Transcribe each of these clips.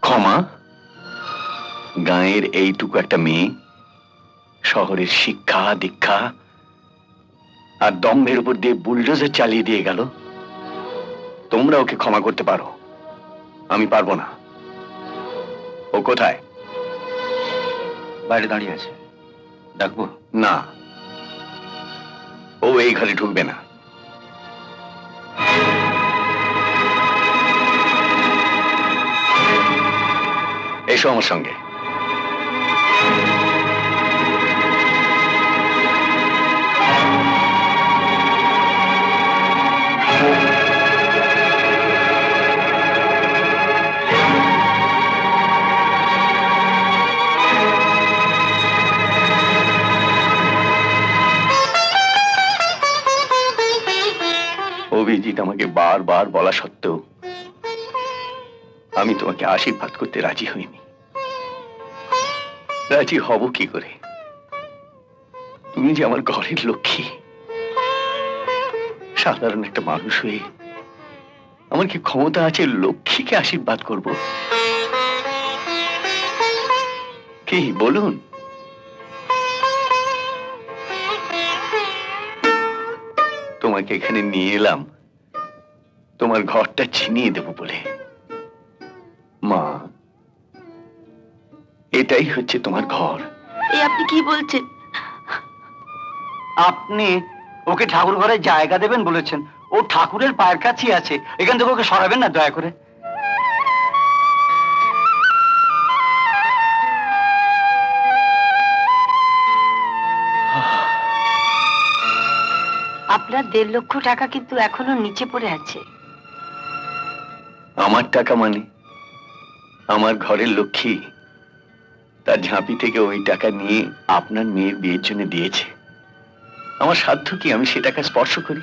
ক্ষমা? গাঁয়ের এইটুকু একটা মেয়ে শহরের শিক্ষা দীক্ষা আর দম্ভের উপর দিয়ে বুলডোজার চালিয়ে দিয়ে গেল। তোমরা ওকে ক্ষমা করতে পারো, আমি পারবো না। ও কোথায়? বাইরে দাঁড়িয়ে আছে, ডাকবো? না, ও এই ঘরে ঢুকবে না। এসো আমার সঙ্গে। অভিজিৎ আমাকে বারবার বলা সত্ত্বেও আমি তোমাকে আশীর্বাদ করতে রাজি হইনি। রাজি হব কি করে? তুমি যে আমার ঘরের লক্ষ্মী। সাধারণ একটা মানুষ হয়ে আমার কি ক্ষমতা আছে লক্ষ্মীকে আশীর্বাদ করব? কি বলুন? তোমাকে এখানে নিয়ে এলাম তোমার ঘরটা ছিনিয়ে দেব বলে। মা, এটাই হচ্ছে তোমার ঘর। এই আপনি কি বলছেন? আপনি ওকে ঠাকুর ঘরে জায়গা দেবেন বলেছেন। ও ঠাকুরের পায়ের কাছেই আছে, এখান থেকে ওকে সরাবেন না দয়া করে। আপনার 1.5 লক্ষ টাকা কিন্তু এখনো নিচে পড়ে আছে। আমার টাকা মানে? আমার ঘরের লক্ষ্মী তার ঝাঁপি থেকে ওই টাকা নিয়ে আপনার মেয়ের বিয়ের জন্য দিয়েছে। আমার সাধ্য কি আমি সে টাকা স্পর্শ করি?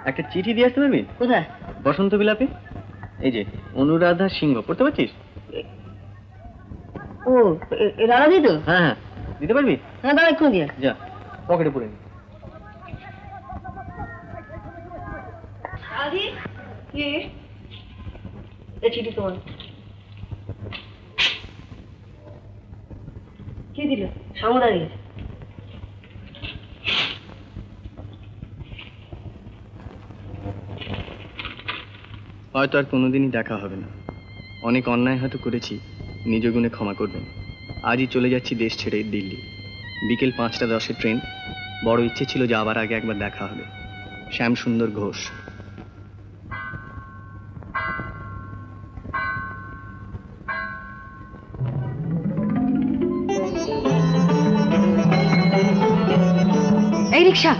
একটা চিঠি দিয়ে আসতে পারবি? কোথায়? বসন্ত বিলাপে, এই যে অনুরাধা সিংহ, পড়তে পারছিস? ও রানা দি তো? হ্যাঁ হ্যাঁ, দিতে পারবি? হ্যাঁ দাঁড়া একটু দিয়ে। যা পকেটে পড়ে নি। আদি কি এই চিঠি তোমার? কি দিল? সামুদা দিয়েছে। হয়তো আর কোনোদিনই দেখা হবে না। অনেক অন্যায় হয়তো করেছি, নিজ গুণে ক্ষমা করবেন। আজই চলে যাচ্ছি দেশ ছেড়ে দিল্লি। বিকেল 5:10 ট্রেন। বড় ইচ্ছে ছিল যে আবার আগে একবার দেখা হবে। শ্যাম সুন্দর ঘোষ। এই রিকশা।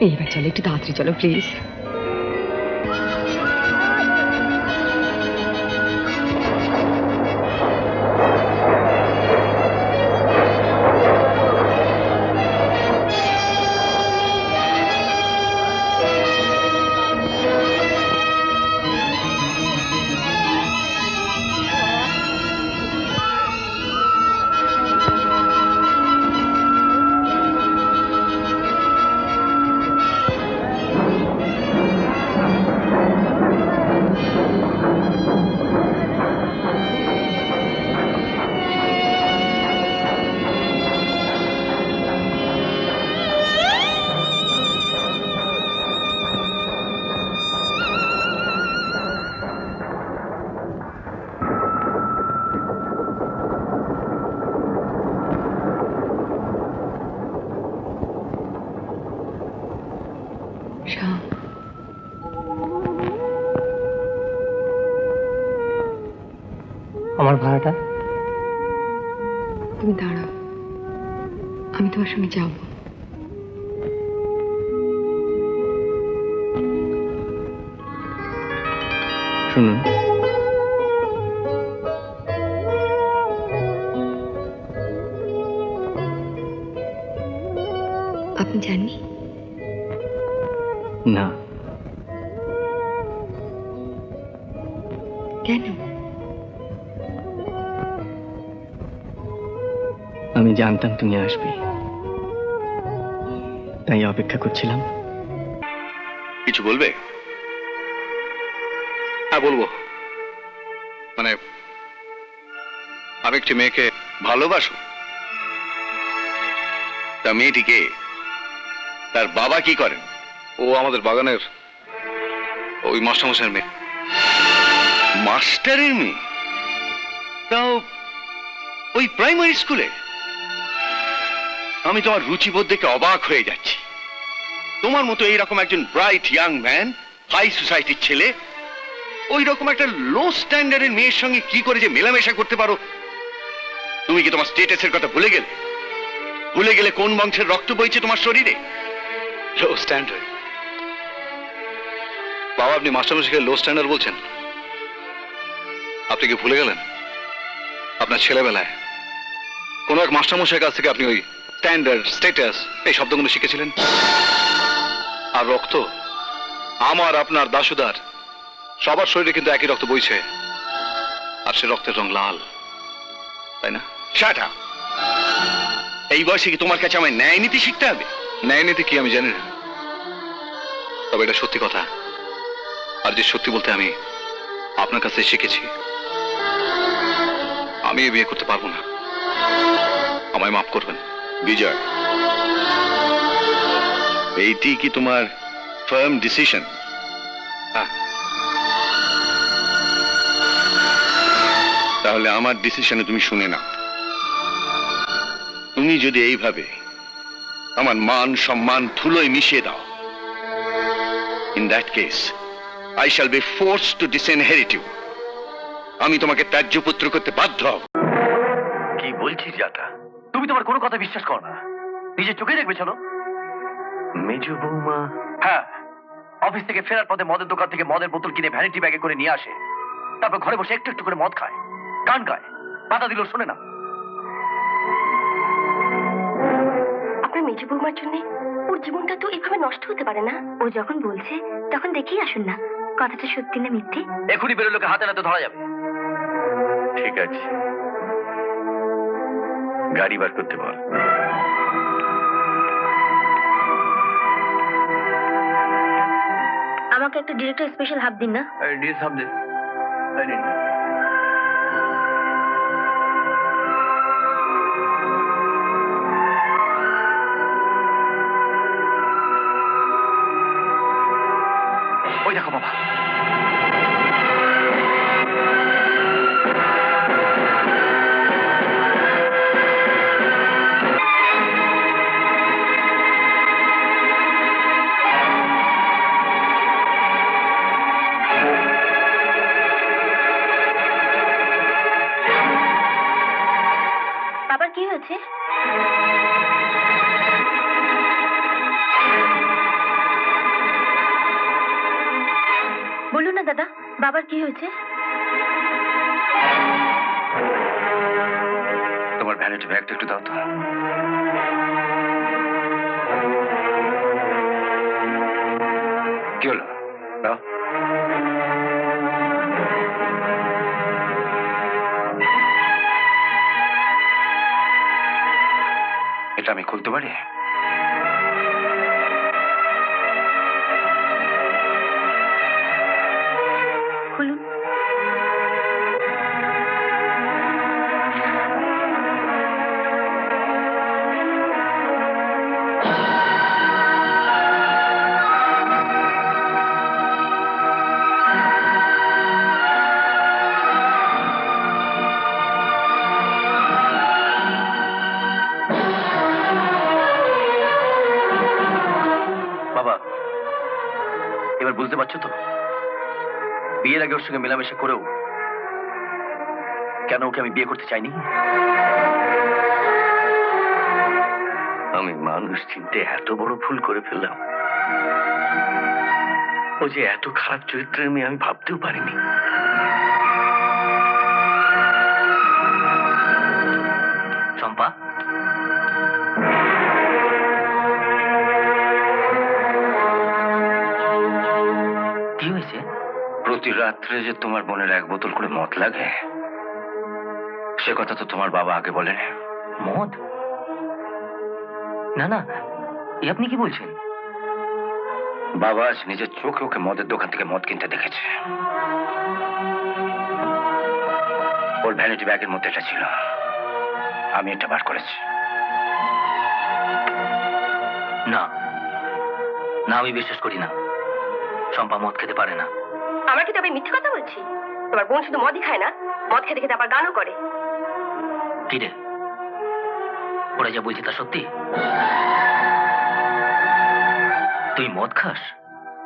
এইবার চলো, একটু তাড়াতাড়ি চলো প্লিজ। শ্যাম, আমার ভাড়াটা? তুমি দাঁড়াও, আমি তোমার সঙ্গে যাব। শুনুন, আপনি জাননি? না। কেন? আমি জানতাম তুমি আসবে, তাই অপেক্ষা করছিলাম। কিছু বলবে? হ্যাঁ বলবো। মানে আমি একটি মেয়েকে ভালোবাসো। তা মেয়েটিকে তার বাবা কি করেন? ও আমাদের বাগানের ওই মাস্টারমশাইয়ের মেয়ে। মাস্টারের মেয়ে? তাও ওই প্রাইমারি স্কুলে? আমি তোমার রুচিবোধ দেখে অবাক হয়ে যাচ্ছি। তোমার মতো এইরকম একজন ব্রাইট ইয়াং ম্যান, হাই সোসাইটির ছেলে, ওই রকম একটা লো স্ট্যান্ডার্ডের মেয়ের সঙ্গে কি করে যে মেলামেশা করতে পারো? তুমি কি তোমার স্টেটাসের কথা ভুলে গেলে? ভুলে গেলে কোন বংশের রক্ত বইছে তোমার শরীরে? লো স্ট্যান্ডার্ড? বাবা, আপনি মাস্টারমশাইকে লো স্ট্যান্ডার্ড বলছেন? আপনি কি ভুলে গেলেন আপনার ছেলেবেলায় কোন এক মাস্টারমশাইয়ের কাছ থেকে আপনি ওই স্ট্যান্ডার্ড, স্ট্যাটাস এই শব্দগুলো শিখেছিলেন? আর রক্ত, আমার, আপনার, দাসুদার সবার শরীরে কিন্তু একই রক্ত বইছে, আর সে রক্তের রং লাল, তাই না? Shut up! এই বয়সে কি তোমার কাছে আমায় ন্যায় নীতি শিখতে হবে? ন্যায় নীতি কি আমি জানি না, তবে এটা সত্যি কথা। আর যে সত্যি বলতে আমি আপনার কাছে শিখেছি। আমি এ বিয়ে করতে পারবো না, আমায় মাফ করবেন। বিজয়, এইটি কি তোমার ফার্ম ডিসিশন? হ্যাঁ। তাহলে আমার ডিসিশনে তুমি শুনে নাও। তুমি যদি এইভাবে আমার মান সম্মান ধুলোয় মিশিয়ে দাও, in that case I shall be forced to disinherit you. আমি তোমাকে ত্যায্য পুত্র করতে বাধ্য হব। কি বলছিস যাতা? তুমি তোমার কোনো কথা বিশ্বাস করো না, নিজের চোখে দেখবে। চলো। মেজো বৌমা? হ্যাঁ, অফিস থেকে ফেরার পথে মদের দোকান থেকে মদের বোতল কিনে ভ্যানিটি ব্যাগে করে নিয়ে আসে, তারপর ঘরে বসে একটু একটু করে মদ খায়, গান গায়, বাধা দিল শোনে না। আপনার মেজো বৌমার জন্য ওর জীবনটা তো এভাবে নষ্ট হতে পারে না। ও যখন বলছে তখন দেখেই আসুন না কথাটা সত্যি না মিথ্যে। এখনই বেরোলোকে হাতে নাতে ধরা যাবে। ঠিক আছে, গাড়ি বার করতে বল। আমাকে একটা ডিরেক্টর স্পেশাল হাফ দিন না। ডিস হাব দে। ওই দেখো বাবা। বাবার কি হয়েছে? বাবার কি হয়েছে? তোমার ভ্যানিটি ব্যাগটা একটু দাও তো। কি হলো? দাও। এটা আমি খুলতে পারি? খুলুন। বাবা, এবার বুঝতে পারছো তো বিয়ের আগে ওর সঙ্গে মেলামেশা করেও কেন ওকে আমি বিয়ে করতে চাইনি? আমি মানুষ চিনতে এত বড় ভুল করে ফেললাম। ও যে এত খারাপ চরিত্রের মেয়ে আমি ভাবতেও পারিনি। চম্পা, কি হয়েছে? প্রতি রাত্রে যে তোমার বোনের 1 বোতল করে মদ লাগে, সে কথা তো তোমার বাবা আগে বলেন। মদ? না না, এ আপনি কি বলছেন? বাবা আজ নিজের চোখে ওকে মদের দোকান থেকে মদ কিনতে দেখেছে। ওর ভ্যানিটি ব্যাগের মধ্যে এটা ছিল, আমি এটা বার করেছি। না না, আমি বিশ্বাস করি না। চম্পা মদ খেতে পারে না। আমরা কি তবে মিথ্যে কথা বলছি? তোমার বোন শুধু মদই খায় না, মদ খেতে খেতে আবার গানও করে। কি রে, ওরা যা বলছে তা সত্যি? তুই মদ খাস?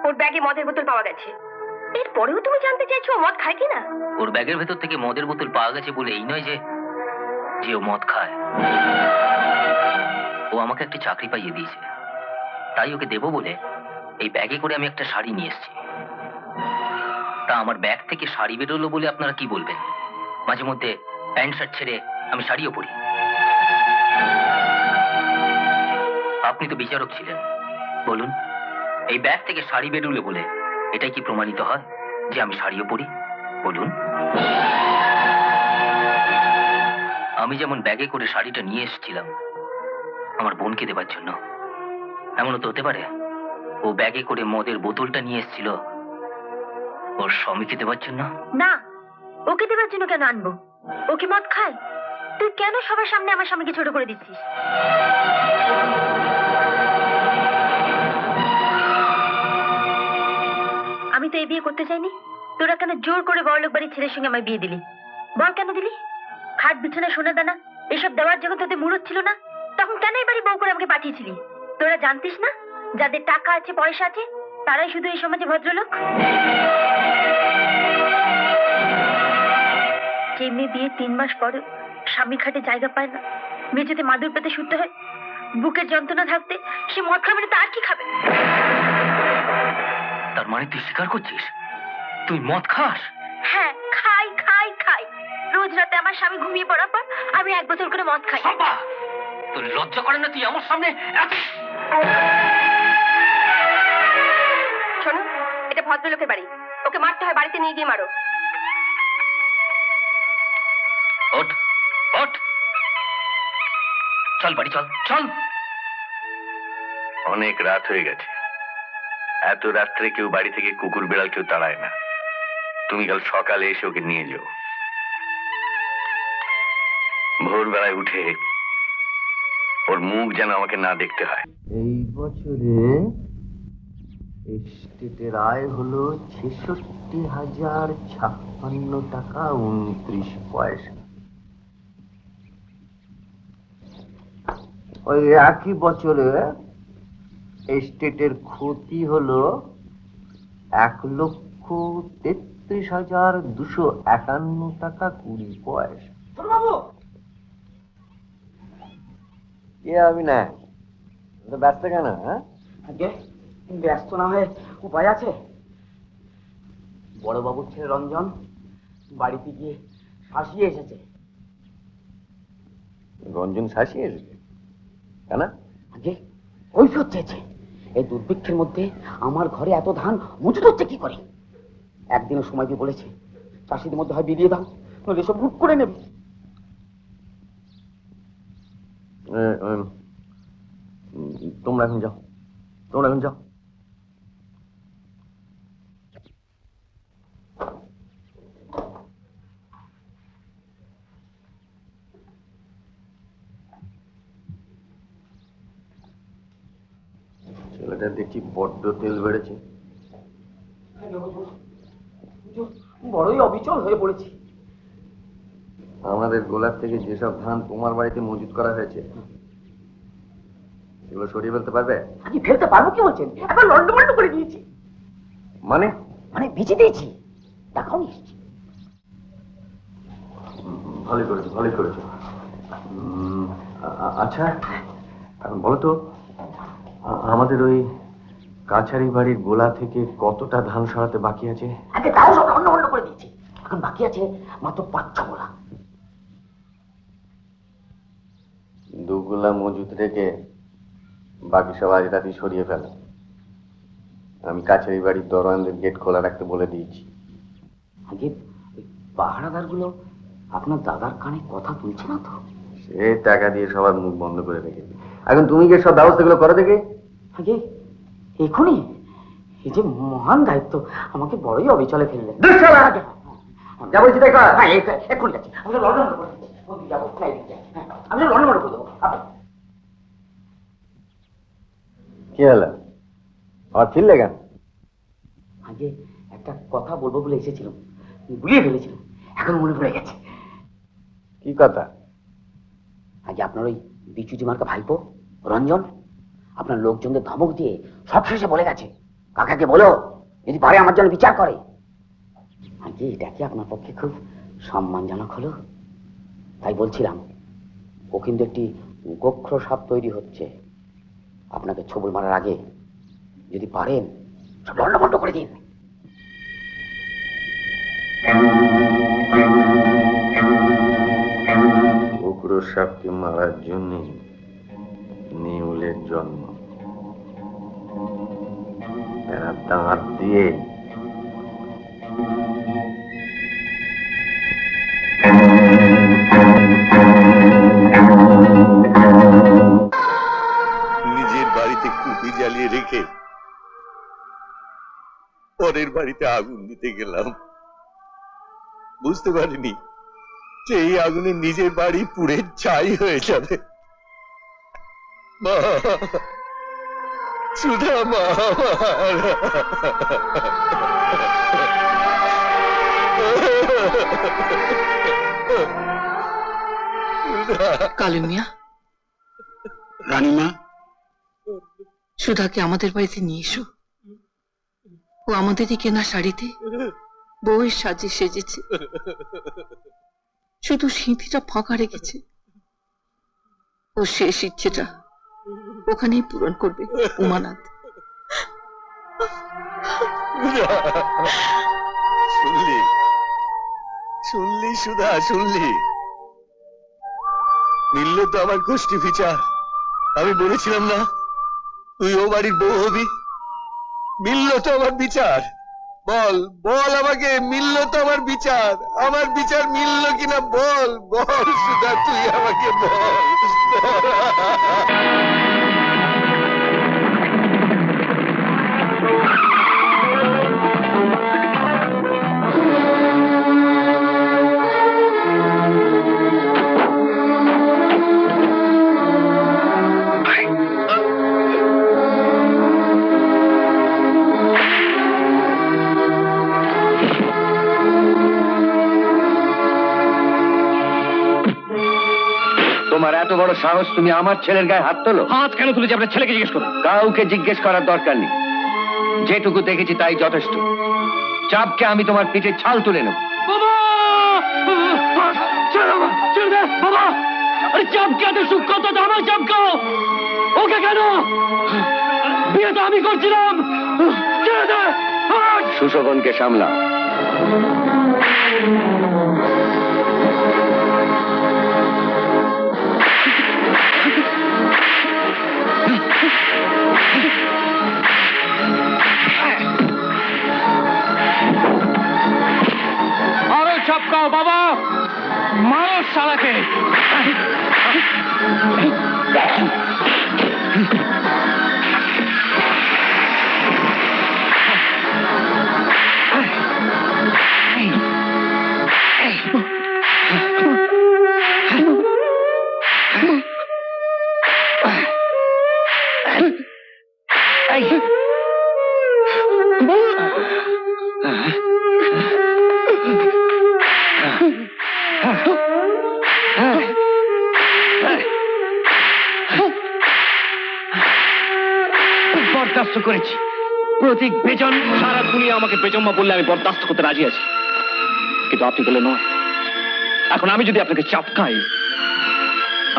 ওর ব্যাগে মদের বোতল পাওয়া গেছে। এরপরেও তুমি জানতে চাইছো ও মদ খায় কিনা? ওর ব্যাগের ভেতর থেকে মদের বোতল পাওয়া গেছে বলে এই নয় যে যে ও মদ খায়। ও আমাকে একটা চাকরি পাইয়ে দিয়েছে, তাই ওকে দেবো বলে এই ব্যাগে করে আমি একটা শাড়ি নিয়ে এসেছি। তা আমার ব্যাগ থেকে শাড়ি বেরোলো বলে আপনারা কি বলবেন? মাঝে মধ্যে প্যান্ট শার্ট ছেড়ে আমি শাড়িও পরি। আপনি তো বিচারক ছিলেন, বলুন এই ব্যাগ থেকে শাড়ি বেরোলো বলে এটাই কি প্রমাণিত হয় যে আমি শাড়িও পরি? বলুন। আমি যেমন ব্যাগে করে শাড়িটা নিয়ে এসেছিলাম আমার বোনকে দেবার জন্য, এমনও তো হতে পারে ও ব্যাগে করে মদের বোতলটা নিয়ে এসেছিল ওর স্বামীকে দেবার জন্য। না, ওকে দেবার জন্য কেন আনবো? ওকে মদ খায়? তুই কেন সবার সামনে আমার স্বামীকে ছোট করে দিচ্ছিস? আমি তো এই বিয়ে করতে চাইনি। তোরা কেন জোর করে বড়লোক বাড়ির ছেলের সঙ্গে আমায় বিয়ে দিলি? বল কেন দিলি? খাট বিছানা সোনা দানা এসব দেওয়ার যখন তোদের মুরত ছিল না, তখন কেন এই বাড়ি বউ করে আমাকে পাঠিয়েছিলি? তোরা জানতিস না যাদের টাকা আছে পয়সা আছে তারাই শুধু এই সমাজে ভদ্রলোক? যে মেয়ে বিয়ে 3 মাস পরে স্বামী খাটে জায়গা পায় না, মেঝেতে মাদুর পেতে শুতে হয়, বুকের যন্ত্রণা থাকতে সে মদ খাবে না, তার কি খাবে? তার মানে তুই স্বীকার করছিস তুই মদ খাস? হ্যাঁ, খাই খাই খাই। রোজ রাতে আমার স্বামী ঘুমিয়ে পড়ার পর আমি 1 বোতল করে মদ খাই। তোর লজ্জা করে না তুই আমার সামনে? শোনো, এটা ভদ্রলোকের বাড়ি, ওকে মারতে হয় বাড়িতে নিয়ে গিয়ে মারো। ওঠ ওঠ, চল বাড়ি চল চল। অনেক রাত হয়ে গেছে, এত রাত্রে কেউ বাড়ি থেকে কুকুর বেড়াল কেউ তাড়ায় না। তুমি কাল সকালে এসে ওকে নিয়ে যাও। ভোরবেলায় উঠে ওর মুখ যেন আমাকে না দেখতে হয়। এই বছরে এস্টেটের আয় হলো 66,056 টাকা 29 পয়সা। ওই একই বছরে এস্টেটের ক্ষতি হলো 1,33,251 টাকা 20 পয়সা। কে আমি না ব্যস্ত কেন? হ্যাঁ, আগে ব্যস্ত না হয়ে উপায় আছে? বড়বাবুর ছেলে রঞ্জন বাড়িতে গিয়ে শাসিয়ে এসেছে। রঞ্জন শাসিয়ে এসেছে কেন? আগে কৈফিয়ত চেয়েছে, এই দুর্ভিক্ষের মধ্যে আমার ঘরে এত ধান মজুত হচ্ছে কি করে। একদিনও সময় দিয়ে বলেছে চাষিদের মধ্যে হয় বিলিয়ে দাও, নইলে সব লুট করে নেবে। তোমরা এখন যাও, তোমরা এখন যাও। ছেলেটা দেখছি বড্ড তেল বেড়েছে। বড়ই অবিচল হয়ে পড়েছি। আমাদের গোলার থেকে যেসব ধান তোমার বাড়িতে মজুত করা হয়েছে এগুলো সরিয়ে ফেলতে পারবে? আগে ফেলতে পারবো কি বলছেন? এখন লন্ডভন্ড করে দিয়েছি। মানে মানে বেঁচে দিয়েছি, দেখাও নিশ্চি। ভালোই করেছো, ভালোই করেছো। আচ্ছা এখন বলো তো, আমাদের ওই কাছারি বাড়ির গোলা থেকে কতটা ধান সরাতে বাকি আছে? আগে তাও সব লন্ডভন্ড করে দিয়েছি, এখন বাকি আছে মাত্র 5-6 গোলা। 2 গোলা মজুত রেখে বাকি সব আজ রাতে সরিয়ে ফেলো। আমি কাছারি বাড়ির দরওয়ানদের গেট খোলা রাখতে বলে দিয়েছি। আগে পাহারাদার গুলো আপনার দাদার কানে কথা তুলছে না তো? সে টাকা দিয়ে সবার মুখ বন্ধ করে রেখেছে। এখন তুমি গিয়ে সব ব্যবস্থাগুলো করো দেখে। আগে এখনই এই যে মহান দায়িত্ব আমাকে বড়ই অবিচলে ফেললেন। যা বলছি দেখ। হ্যাঁ এক্ষুনি যাচ্ছি, আমি লন্ডভন্ড করে দিচ্ছি। ওদিকে যাবো, ফ্লাইটে যাই। হ্যাঁ আমি লন্ডভন্ড করে দেবো। কি হলো, আর ফিরলে কেন? আগে একটা কথা বলবো বলে এসেছিলাম, ভুলিয়ে ফেলেছিলাম, এখন মনে পড়ে গেছে। কি কথা? আগে আপনার ওই বিচুটি মার্কা ভাইপো রঞ্জন আপনার লোকজনদের ধমক দিয়ে সব শেষে বলে গেছে কাকাকে বলো যদি পারে আমার জন্য বিচার করে। আগে এটা কি আপনার পক্ষে খুব সম্মানজনক হলো? তাই বলছিলাম ও কিন্তু একটি গোখ্র সাপ তৈরি হচ্ছে, আপনাকে ছবল মারার আগে যদি পারেন সব লন্ডভন্ড করে দিন। উগ্র সাপকে মারার জন্য নেউলের জন্ম। এরা দাঁত দিয়ে নিজের বাড়িতে কুপি জ্বালিয়ে রেখে পরের বাড়িতে আগুন দিতে গেলাম, বুঝতে পারিনি যে এই আগুনে নিজের বাড়ি পুড়ে ছাই হয়ে যাবে। মা, সুধা মা, কালু মিয়া, রানীমা, সুধাকে আমাদের বাড়িতে নিয়ে এসো। ও আমাদেরই কেনা শাড়িতে বউয়ের সাজে সেজেছে, শুধু সিঁথিটা ফাঁকা রেখেছে। ও শেষ ইচ্ছেটা ওখানেই পূরণ করবে উমানাথ। শুনলি শুনলি সুধা, শুনলি? মিলল তো আমার গোষ্ঠী বিচার। আমি বলেছিলাম না তুই ও বাড়ির বউ হবি? মিলল তো আমার বিচার। বল বল আমাকে, মিলল তো আমার বিচার? আমার বিচার মিলল কিনা বল, বল সুধা, তুই আমাকে বল। তোমার এত বড় সাহস, তুমি আমার ছেলের গায়ে হাত তোলো? হাত কেন তুলেছি আপনার ছেলেকে জিজ্ঞেস করুন। কাউকে জিজ্ঞেস করার দরকার নেই, যেটুকু দেখেছি তাই যথেষ্ট। চাপকে আমি তোমার পিঠে ছাল তুলে নেব। ওকে কেন? বিয়ে তো আমি করছিলাম। সুশোভনকে সামলা। আরো চাপকাও বাবা, মারো শালাকে। বরদাস্ত করেছি। প্রতীক বেজন, সারা দুনিয়া আমাকে বেজম্মা বললে আমি বরদাস্ত করতে রাজি আছি, কিন্তু আপনি বলে নয়। এখন আমি যদি আপনাকে চাপকাই,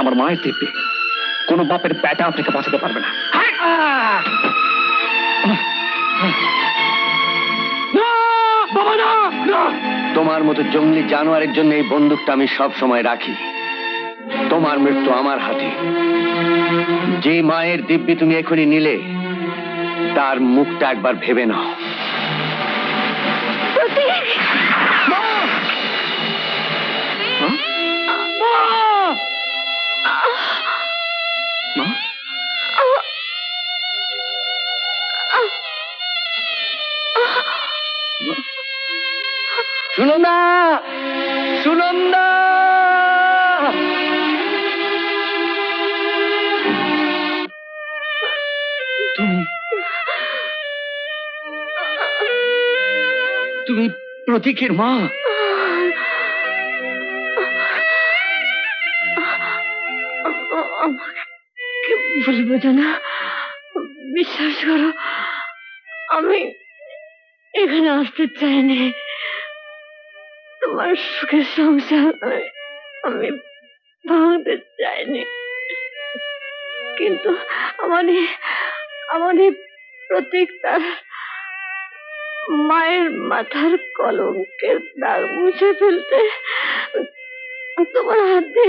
আমার মায়ের দিব্যে কোন বাপের ব্যাটা আপনাকে বাঁচাতে পারবে না। বাবা না, তোমার মতো জঙ্গলি জানোয়ারের জন্য এই বন্দুকটা আমি সব সময় রাখি। তোমার মৃত্যু আমার হাতে। যে মায়ের দিব্যি তুমি এখনই নিলে, তার মুখটা একবার ভেবে নাও। শুনুন না, শুনুন না। তুমি প্রতীকের মা? আমাকে বলবো না, বিশ্বাস করো, আমি এখানে আসতে চাইনি। তোমার সুখের সংসার আমি ভাঙতে চাইনি, কিন্তু আমাদের প্রতীক তার মায়ের মাথার কলঙ্কের দাগ মুছে ফেলতে তোমার হাতে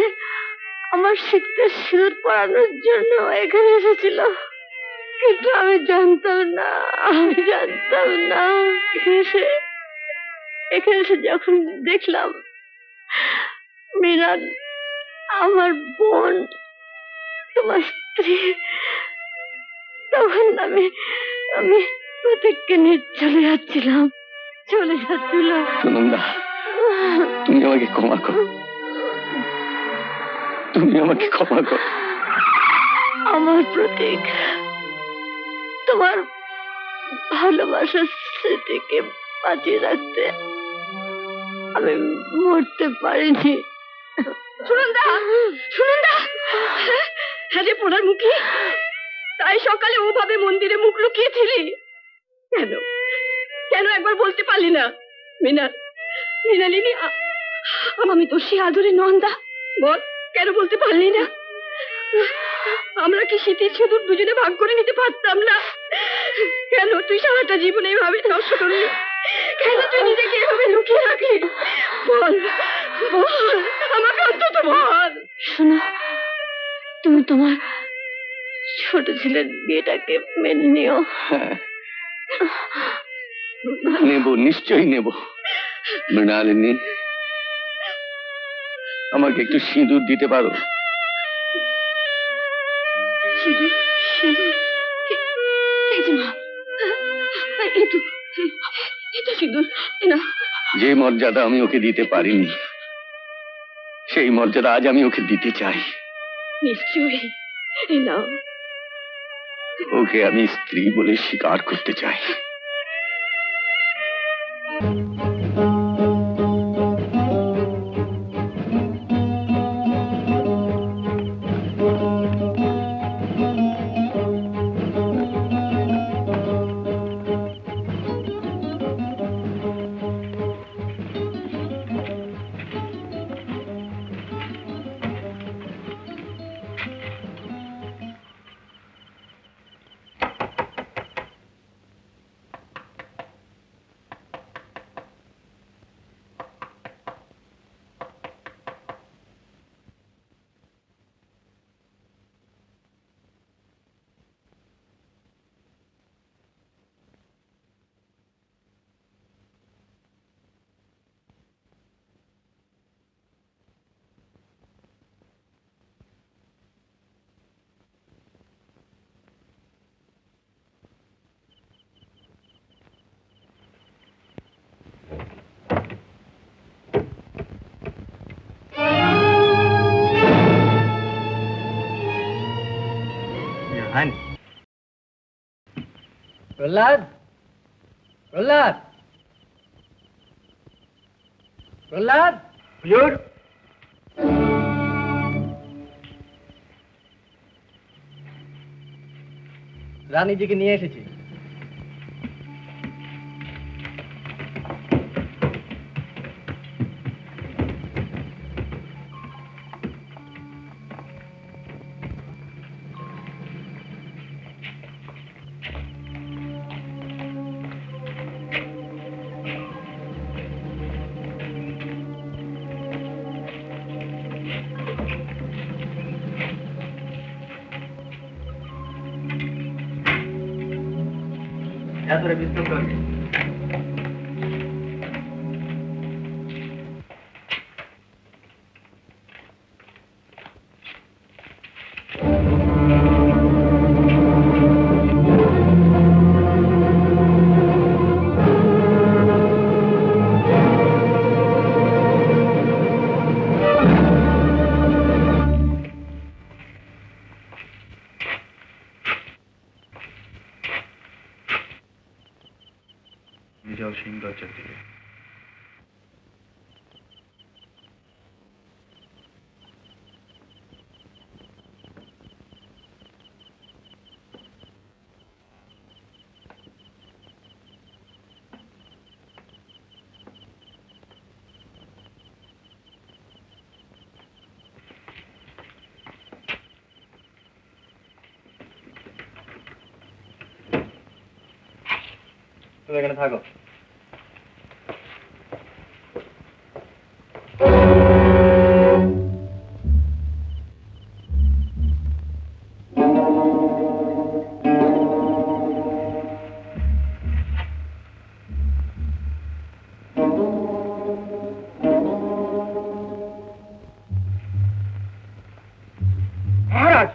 আমার শিখতে সিঁদুর পরানোর জন্য এখানে এসেছিল। কিন্তু আমি জানতাম না এখানে এসে যখন দেখলাম মীরা আমার বোন, তোমার স্ত্রী, তখন আমি প্রতীককে নিয়ে চলে যাচ্ছিলাম। সুনন্দা, তুমি আমাকে ক্ষমা করো, আমার প্রতীক, তোমার ভালোবাসার স্মৃতিকে বাঁচিয়ে রাখতে আমি মরতে পারিনি। সুনন্দা, হ্যাঁ রে পোড়ার মুখী, তাই সকালে ওভাবে মন্দিরে মুখ লুকিয়েছিলি কেন একবার বলতে পারলি না? মৃণালিনী, আমি তো সে আদরে নন্দা, বল কেন বলতে পারলি না? আমরা কি শীতের সিঁদুর দুজনে ভাগ করে নিতে পারতাম না? কেন তুই সারাটা জীবনে এভাবে নষ্ট করলি? কেন তুই নিজেকে এভাবে লুকিয়ে রাখলি? বল আমাকে অন্তত বল। শোনো, তুমি তোমার ছোট ছেলের বিয়েটাকে মেনে নিও। নেব, নিশ্চয়ই নেব। মৃণালিনী, আমাকে একটু সিঁদুর দিতে পারো? যে মর্যাদা আমি ওকে দিতে পারিনি, সেই মর্যাদা আজ আমি ওকে দিতে চাই। নিশ্চয়ই নাও। ওকে আমি স্ত্রী বলে স্বীকার করতে চাই। প্রহ্লাদ, প্রহ্লাদ, প্রহ্লাদ, হুজুর। রানীজিকে নিয়ে এসেছি। ধরে বিশ্রাম করবে। যাও সিং দরজার দিকে। তুমি এখানে থাকো। মহারাজ,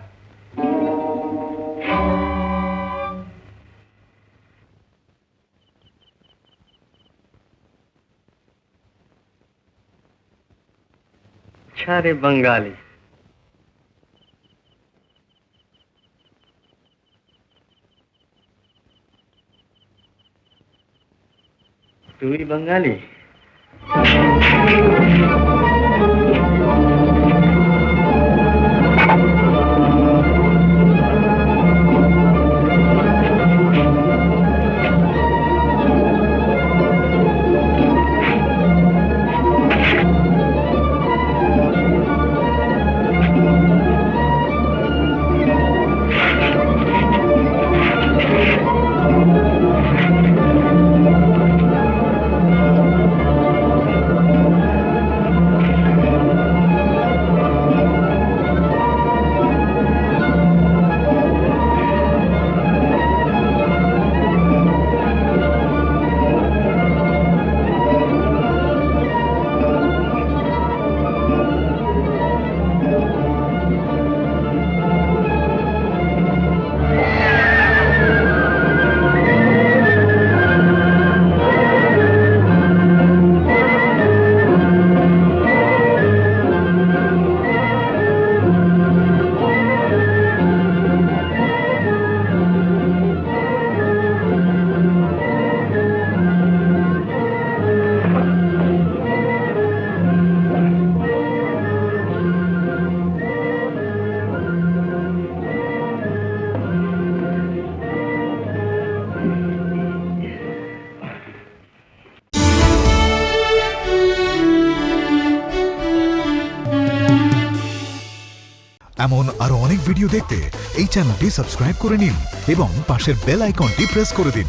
अच्छा रे बंगाली, तू ही बंगाली? এমন আরো অনেক ভিডিও দেখতে এই চ্যানেলটি সাবস্ক্রাইব করে নিন এবং পাশের বেল আইকনটি প্রেস করে দিন।